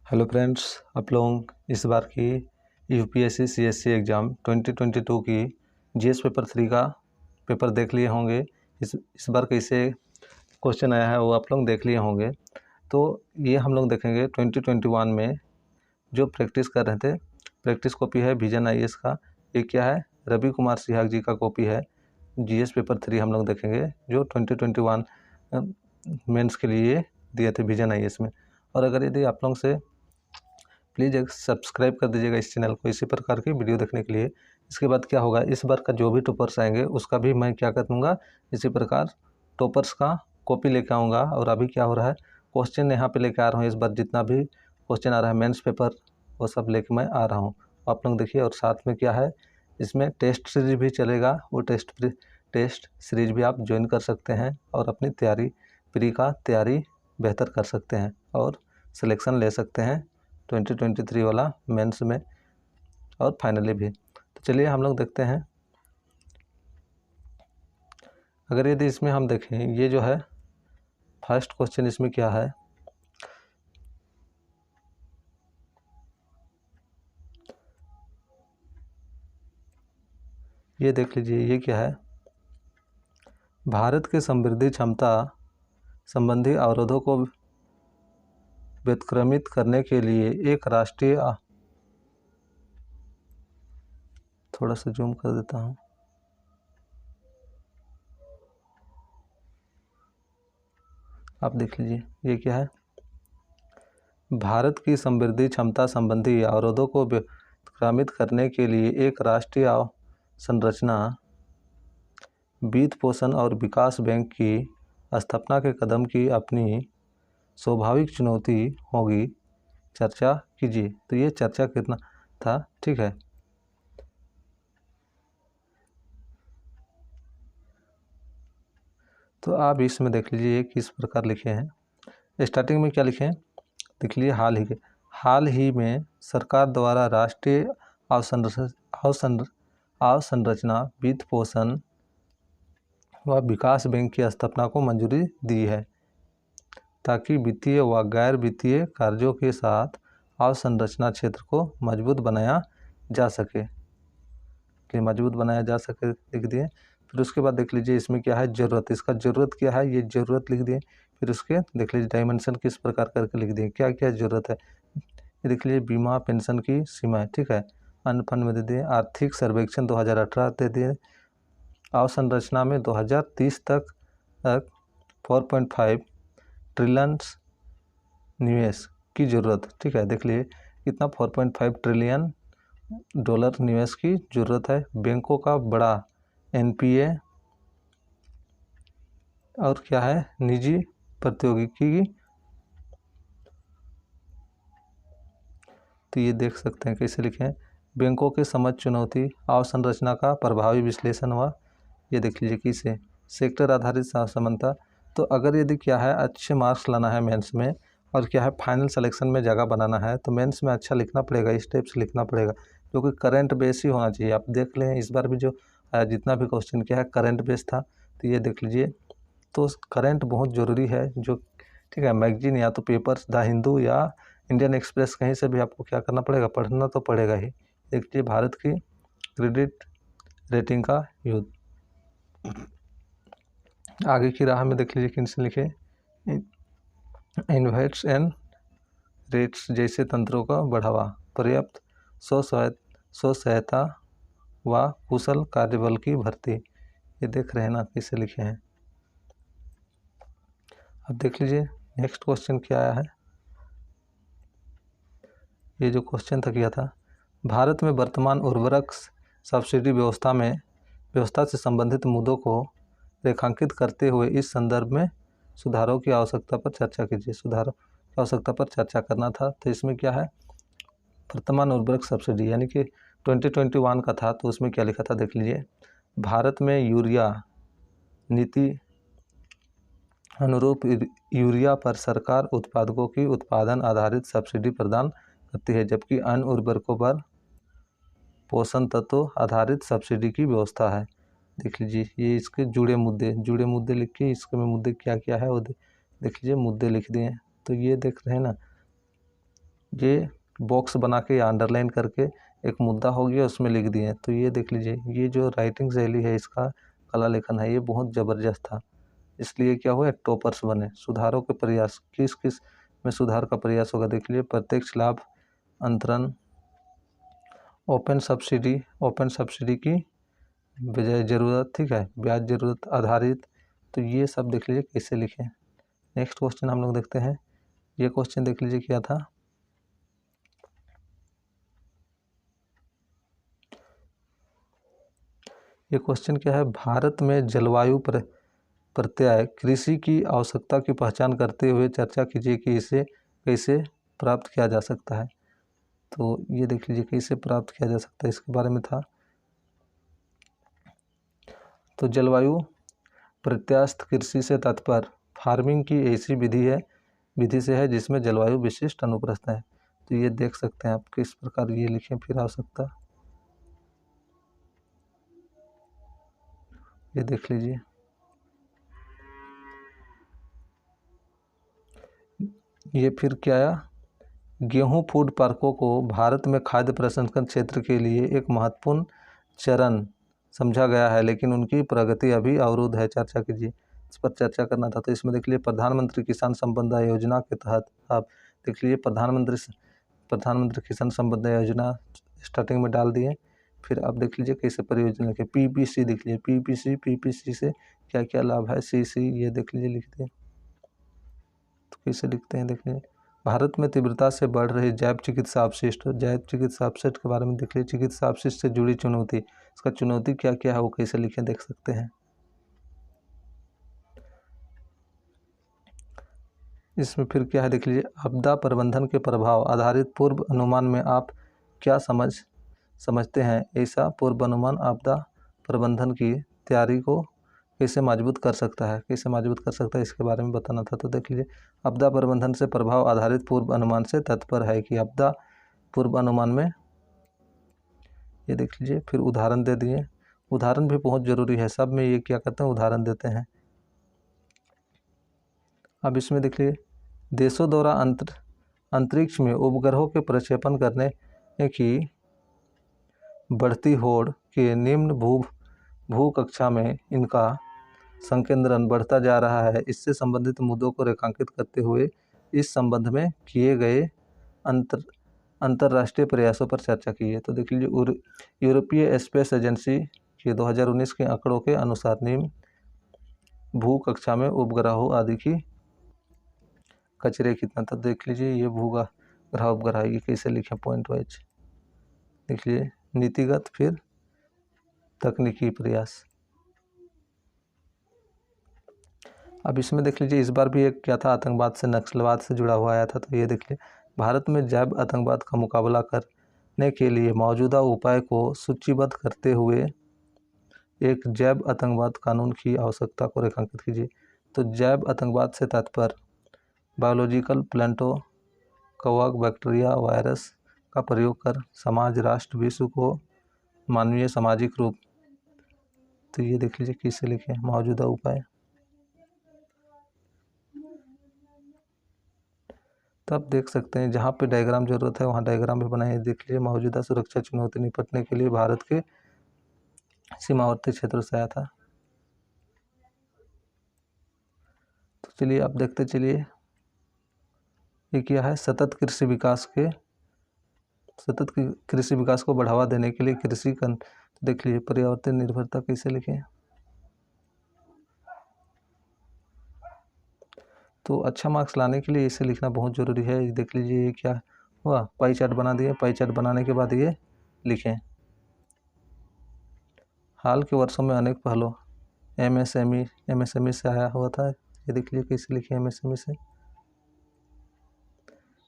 Hello friends, आप लोग इस बार की यूपीएससी सीएससी एग्ज़ाम 2022 की जीएस पेपर 3 का पेपर देख लिए होंगे। इस बार कैसे क्वेश्चन आया है वो आप लोग देख लिए होंगे। तो ये हम लोग देखेंगे 2021 में जो प्रैक्टिस कर रहे थे। प्रैक्टिस कॉपी है विजन आईएएस का। ये क्या है? रवि कुमार सिहाग जी का कॉपी है। जीएस पेपर 3 हम लोग देखेंगे जो 2021 मेंस के लिए दिए थे विजन आईएएस में। और अगर यदि आप लोग से प्लीज़ एक सब्सक्राइब कर दीजिएगा इस चैनल को इसी प्रकार की वीडियो देखने के लिए। इसके बाद क्या होगा, इस बार का जो भी टॉपर्स आएंगे उसका भी मैं क्या कर दूँगा, इसी प्रकार टॉपर्स का कॉपी लेके आऊँगा। और अभी क्या हो रहा है, क्वेश्चन यहाँ पे लेके आ रहा हूँ। इस बार जितना भी क्वेश्चन आ रहा है मेंस पेपर वो सब लेके मैं आ रहा हूँ, आप लोग देखिए। और साथ में क्या है, इसमें टेस्ट सीरीज भी चलेगा। वो टेस्ट सीरीज भी आप ज्वाइन कर सकते हैं और अपनी प्री का तैयारी बेहतर कर सकते हैं और सिलेक्शन ले सकते हैं 2023 वाला मेंस में और फाइनली भी। तो चलिए हम लोग देखते हैं। अगर यदि इसमें हम देखें, ये जो है फर्स्ट क्वेश्चन, इसमें क्या है, ये देख लीजिए। ये क्या है, भारत के समृद्धि क्षमता संबंधी अवरोधों को व्यतिक्रमित करने के लिए एक राष्ट्रीय, थोड़ा सा जूम कर देता हूँ, आप देख लीजिए। ये क्या है, भारत की समृद्धि क्षमता संबंधी अवरोधों को व्यतिक्रमित करने के लिए एक राष्ट्रीय संरचना, वित्त पोषण और विकास बैंक की स्थापना के कदम की अपनी स्वाभाविक चुनौती होगी, चर्चा कीजिए। तो ये चर्चा कितना था, ठीक है। तो आप इसमें देख लीजिए किस प्रकार लिखे हैं। स्टार्टिंग में क्या लिखे हैं, देख लीजिए। हाल ही में सरकार द्वारा राष्ट्रीय अवसंरचना, वित्त पोषण व विकास बैंक की स्थापना को मंजूरी दी है ताकि वित्तीय व गैर वित्तीय कार्यों के साथ अवसंरचना क्षेत्र को मजबूत बनाया जा सके, लिख दिए। फिर उसके बाद देख लीजिए इसमें क्या है, ज़रूरत। इसका ज़रूरत क्या है, ये ज़रूरत लिख दिए। फिर उसके देख लीजिए डायमेंशन किस प्रकार करके लिख दिए, क्या क्या ज़रूरत है। ये देख लीजिए बीमा पेंशन की सीमा है, ठीक है। अन्य फंड में दे दिए। आर्थिक सर्वेक्षण 2018 दे दिए। अवसंरचना में 2030 तक 4.5 ट्रिलियन निवेश की ज़रूरत, ठीक है। देख लीजिए कितना, 4.5 ट्रिलियन डॉलर निवेश की ज़रूरत है। बैंकों का बड़ा एनपीए और क्या है, निजी प्रौद्योगिकी। तो ये देख सकते हैं कैसे लिखे हैं, बैंकों के समझ चुनौती, अवसंरचना का प्रभावी विश्लेषण हुआ। ये देख लीजिए किसे, सेक्टर आधारित समानता। तो अगर यदि क्या है, अच्छे मार्क्स लाना है मेंस में और क्या है फाइनल सिलेक्शन में जगह बनाना है, तो मेंस में अच्छा लिखना पड़ेगा, इस टाइप से लिखना पड़ेगा, क्योंकि करंट बेस ही होना चाहिए। आप देख लें इस बार भी जो जितना भी क्वेश्चन क्या है करंट बेस था। तो ये देख लीजिए, तो करंट बहुत ज़रूरी है जो, ठीक है। मैगजीन या तो पेपर्स, द हिंदू या इंडियन एक्सप्रेस, कहीं से भी आपको क्या करना पड़ेगा, पढ़ना तो पड़ेगा ही। देखिए भारत की क्रेडिट रेटिंग का युद्ध, आगे की राह में देख लीजिए किन से लिखे, इन्वेस्ट्स एंड रेट्स जैसे तंत्रों का बढ़ावा, पर्याप्त स्व सहायता व कुशल कार्यबल की भर्ती। ये देख रहे हैं ना कैसे लिखे हैं। अब देख लीजिए नेक्स्ट क्वेश्चन क्या आया है। ये जो क्वेश्चन था किया था, भारत में वर्तमान उर्वरक सब्सिडी व्यवस्था से संबंधित मुद्दों को रेखांकित करते हुए इस संदर्भ में सुधारों की आवश्यकता पर चर्चा कीजिए। सुधारों की आवश्यकता पर चर्चा करना था। तो इसमें क्या है, वर्तमान उर्वरक सब्सिडी यानी कि 2021 का था, तो उसमें क्या लिखा था देख लीजिए। भारत में यूरिया नीति अनुरूप यूरिया पर सरकार उत्पादकों की उत्पादन आधारित सब्सिडी प्रदान करती है, जबकि अन्य उर्वरकों पर पोषण तत्व आधारित सब्सिडी की व्यवस्था है। देख लीजिए ये इसके जुड़े मुद्दे लिख के, इसके में मुद्दे क्या क्या है वो देख लीजिए, मुद्दे लिख दिए। तो ये देख रहे हैं ना, ये बॉक्स बना के या अंडरलाइन करके एक मुद्दा हो गया, उसमें लिख दिए। तो ये देख लीजिए, ये जो राइटिंग शैली है, इसका कला लेखन है, ये बहुत ज़बरदस्त था। इसलिए क्या हुआ, टॉपर्स बने। सुधारों के प्रयास, किस किस में सुधार का प्रयास होगा देख लीजिए। प्रत्यक्ष लाभ अंतरण, ओपन सब्सिडी की बजाय ज़रूरत, ठीक है, ब्याज ज़रूरत आधारित। तो ये सब देख लीजिए कैसे लिखें। नेक्स्ट क्वेश्चन हम लोग देखते हैं। ये क्वेश्चन देख लीजिए क्या था। ये क्वेश्चन क्या है, भारत में जलवायु प्रत्याय कृषि की आवश्यकता की पहचान करते हुए चर्चा कीजिए कि इसे कैसे प्राप्त किया जा सकता है। तो ये देख लीजिए कैसे प्राप्त किया जा सकता है, इसके बारे में था। तो जलवायु प्रत्यास्थ कृषि से तात्पर्य फार्मिंग की ऐसी विधि से है जिसमें जलवायु विशिष्ट अनुप्रस्थ है। तो ये देख सकते हैं आप किस प्रकार ये लिखें। फिर आवश्यकता, ये देख लीजिए। ये फिर क्या आया, गेहूं फूड पार्कों को भारत में खाद्य प्रसंस्करण क्षेत्र के लिए एक महत्वपूर्ण चरण समझा गया है, लेकिन उनकी प्रगति अभी अवरुद्ध है। चर्चा कीजिए, इस पर चर्चा करना था। तो इसमें देख लीजिए, प्रधानमंत्री किसान संपदा योजना के तहत आप देख लीजिए, प्रधानमंत्री किसान संपदा योजना स्टार्टिंग में डाल दिए। फिर आप देख लीजिए कैसे परियोजना लिखे। पीपीसी देख लीजिए, पीपीसी से क्या क्या लाभ है। सीसी ये देख लीजिए, लिख दिए। तो कैसे लिखते हैं देख लीजिए। भारत में तीव्रता से बढ़ रही जैव चिकित्सा अपशिष्ट के बारे में देख लीजिए। चिकित्सा अपशिष्ट से जुड़ी चुनौती, इसका चुनौती क्या क्या है वो कैसे लिखें देख सकते हैं। इसमें फिर क्या है देख लीजिए, आपदा प्रबंधन के प्रभाव आधारित पूर्व अनुमान में आप क्या समझते हैं। ऐसा पूर्व अनुमान आपदा प्रबंधन की तैयारी को कैसे मजबूत कर सकता है, इसके बारे में बताना था। तो देख लीजिए, आपदा प्रबंधन से प्रभाव आधारित पूर्व अनुमान से तात्पर्य है कि आपदा पूर्व अनुमान में, ये देख लीजिए। फिर उदाहरण दे दिए। उदाहरण भी बहुत ज़रूरी है, सब में ये क्या करते हैं, उदाहरण देते हैं। अब इसमें देख लीजिए, देशों द्वारा अंतरिक्ष में उपग्रहों के प्रक्षेपण करने की बढ़ती होड़ के निम्न भू कक्षा में इनका संकेंद्रण बढ़ता जा रहा है। इससे संबंधित मुद्दों को रेखांकित करते हुए इस संबंध में किए गए अंतर्राष्ट्रीय प्रयासों पर चर्चा की है। तो देख लीजिए, यूरोपीय स्पेस एजेंसी के 2019 के आंकड़ों के अनुसार निम्न भू कक्षा में उपग्रहों आदि की कचरे कितना था। देख लीजिए, ये भूग्रह उपग्रह, ये कैसे लिखें पॉइंट वाइज देख लीजिए। नीतिगत, फिर तकनीकी प्रयास। अब इसमें देख लीजिए, इस बार भी एक क्या था, आतंकवाद से नक्सलवाद से जुड़ा हुआ आया था। तो ये देख लीजिए, भारत में जैव आतंकवाद का मुकाबला करने के लिए मौजूदा उपाय को सूचीबद्ध करते हुए एक जैव आतंकवाद कानून की आवश्यकता को रेखांकित कीजिए। तो जैव आतंकवाद से तात्पर्य बायोलॉजिकल प्लांटो कवक बैक्टीरिया वायरस का प्रयोग कर समाज राष्ट्र विश्व को मानवीय सामाजिक रूप। तो ये देख लीजिए किससे लिखे, मौजूदा उपाय। तब देख सकते हैं जहाँ पे डायग्राम जरूरत है वहाँ डायग्राम भी बनाइए। देख लीजिए, मौजूदा सुरक्षा चुनौती निपटने के लिए भारत के सीमावर्ती क्षेत्रों से आया था। तो चलिए आप देखते चलिए, ये क्या है, सतत कृषि विकास को बढ़ावा देने के लिए कृषि का। देख लीजिए, पर्यावरण निर्भरता कैसे लिखें। तो अच्छा मार्क्स लाने के लिए इसे लिखना बहुत ज़रूरी है। देख लीजिए, ये क्या हुआ, पाई चार्ट बना दिए। पाई चार्ट बनाने के बाद ये लिखें। हाल के वर्षों में अनेक पहलों एमएसएमई से आया हुआ था। ये देख लीजिए कैसे लिखे एमएसएमई से।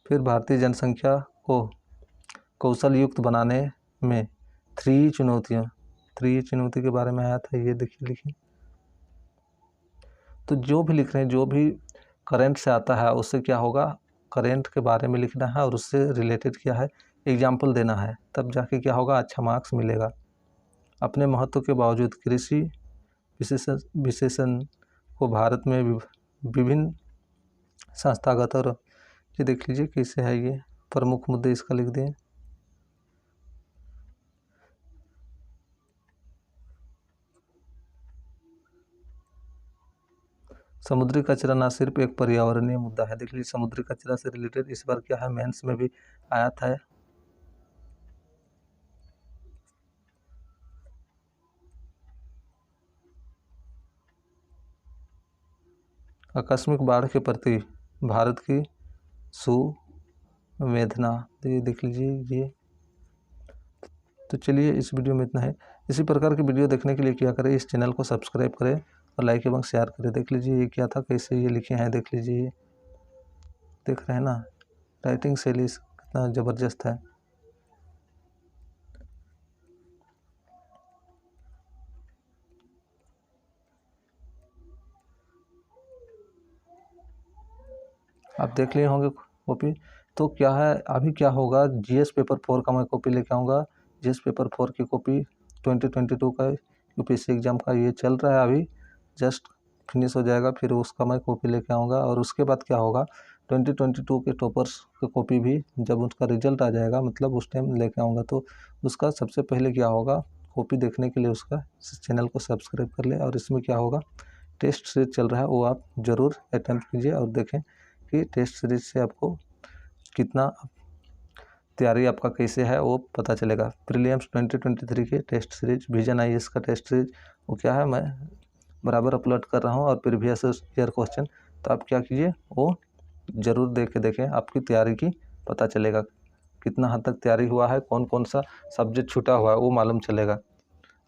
फिर भारतीय जनसंख्या को कौशल युक्त बनाने में 3 चुनौती के बारे में आया था। ये देखिए लिखिए। तो जो भी लिख रहे हैं, जो भी करंट से आता है उससे क्या होगा, करंट के बारे में लिखना है और उससे रिलेटेड क्या है, एग्जाम्पल देना है। तब जाके क्या होगा, अच्छा मार्क्स मिलेगा। अपने महत्व के बावजूद कृषि विशेषण को भारत में विभिन्न संस्थागत और ये देख लीजिए कैसे है ये प्रमुख मुद्दे इसका लिख दिए। समुद्री कचरा ना सिर्फ एक पर्यावरणीय मुद्दा है, देख लीजिए समुद्री कचरा से रिलेटेड इस बार क्या है, मेंस में भी आया था। आकस्मिक बाढ़ के प्रति भारत की संवेदना, देख लीजिए ये। तो चलिए इस वीडियो में इतना है। इसी प्रकार की वीडियो देखने के लिए क्या करें, इस चैनल को सब्सक्राइब करें और लाइक एवं शेयर करें। देख लीजिए ये क्या था, कैसे ये लिखे हैं, देख लीजिए ये देख रहे हैं ना, राइटिंग शैली कितना ज़बरदस्त है। आप देख लिए होंगे कॉपी। तो क्या है, अभी क्या होगा, जीएस पेपर 4 का मैं कॉपी लेके आऊँगा। जीएस पेपर 4 की कॉपी 2022 का यूपीएससी एग्ज़ाम का ये चल रहा है, अभी जस्ट फिनिश हो जाएगा, फिर उसका मैं कॉपी लेके आऊँगा। और उसके बाद क्या होगा, 2022 के टॉपर्स की कॉपी भी जब उसका रिजल्ट आ जाएगा, मतलब उस टाइम लेके आऊँगा। तो उसका सबसे पहले क्या होगा, कॉपी देखने के लिए उसका चैनल को सब्सक्राइब कर ले। और इसमें क्या होगा, टेस्ट सीरीज चल रहा है, वो आप ज़रूर अटेम्प्ट कीजिए और देखें कि टेस्ट सीरीज से आपको कितना तैयारी आपका कैसे है वो पता चलेगा। प्रीलिम्स 2023 के टेस्ट सीरीज, विजन आईएएस का टेस्ट सीरीज वो क्या है, मैं बराबर अपलोड कर रहा हूँ। और प्रीवियस ईयर क्वेश्चन, तो आप क्या कीजिए, वो ज़रूर देखें, आपकी तैयारी की पता चलेगा कितना हद तक तैयारी हुआ है, कौन कौन सा सब्जेक्ट छूटा हुआ है वो मालूम चलेगा,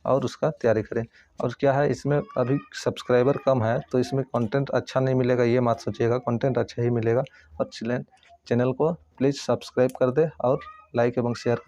और उसका तैयारी करें। और क्या है, इसमें अभी सब्सक्राइबर कम है, तो इसमें कंटेंट अच्छा नहीं मिलेगा, ये मत सोचिएगा, कंटेंट अच्छा ही मिलेगा। और चैनल को प्लीज़ सब्सक्राइब कर दे और लाइक एवं शेयर करें।